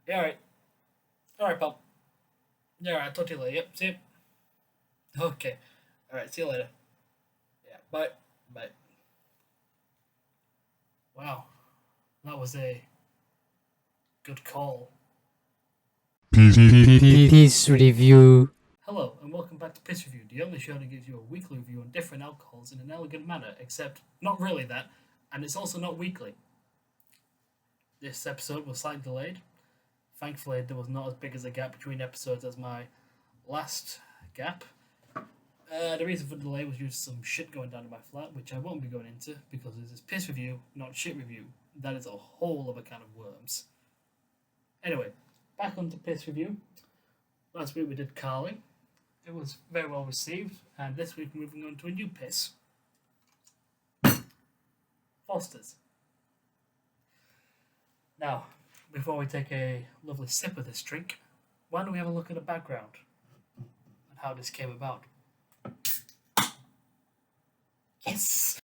Yeah, alright. Alright, pal. Yeah, alright, talk to you later. Yep, see you. Okay. Alright, see you later. Yeah, bye. Bye. Wow, that was a good call. Peace review. Hello, and welcome back to Piss Review, the only show that gives you a weekly review on different alcohols in an elegant manner, except not really that, and it's also not weekly. This episode was slightly delayed. Thankfully, there was not as big as a gap between episodes as my last gap. The reason for the delay was due to some shit going down in my flat, which I won't be going into because this is piss review, not shit review. That is a whole other can of worms. Anyway, back onto piss review. Last week we did Carling. It was very well received, and this week we're moving on to a new piss. Foster's. Now, before we take a lovely sip of this drink, why don't we have a look at the background and how this came about? Yes!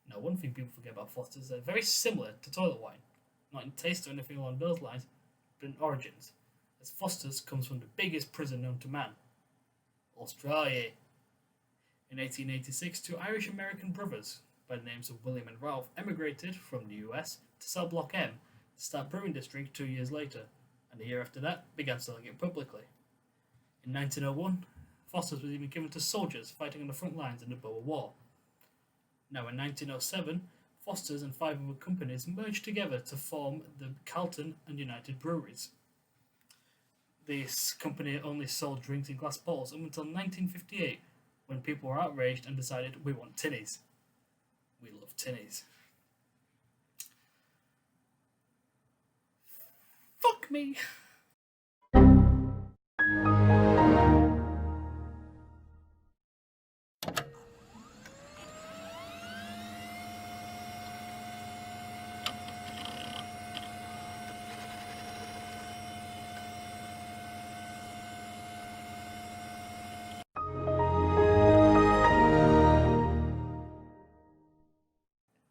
Now, one thing people forget about Foster's is they're very similar to toilet wine. Not in taste or anything along those lines, but in origins, as Foster's comes from the biggest prison known to man, Australia. In 1886, two Irish-American brothers by the names of William and Ralph emigrated from the US to sell Block M to start brewing this drink 2 years later, and the year after that began selling it publicly. In 1901, Foster's was even given to soldiers fighting on the front lines in the Boer War. Now in 1907, Foster's and five other companies merged together to form the Carlton and United Breweries. This company only sold drinks in glass bottles up until 1958, when people were outraged and decided we want tinnies. We love tinnies. Fuck me!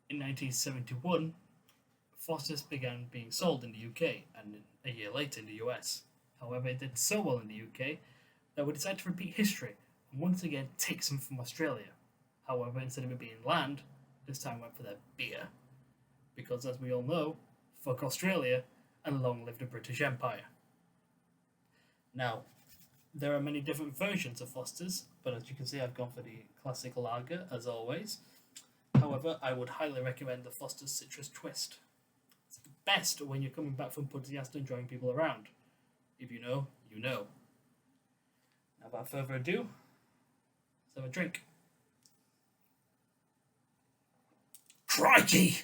In 1971, Foster's began being sold in the UK and a year later in the US. However, it did so well in the UK that we decided to repeat history and once again take some from Australia. However, instead of it being land, this time went for their beer. Because as we all know, fuck Australia and long live the British Empire. Now, there are many different versions of Foster's, but as you can see, I've gone for the classic lager as always. However, I would highly recommend the Foster's Citrus Twist. It's the best when you're coming back from Pudseyast and drawing people around. If you know, you know. Now, without further ado, let's have a drink. Crikey!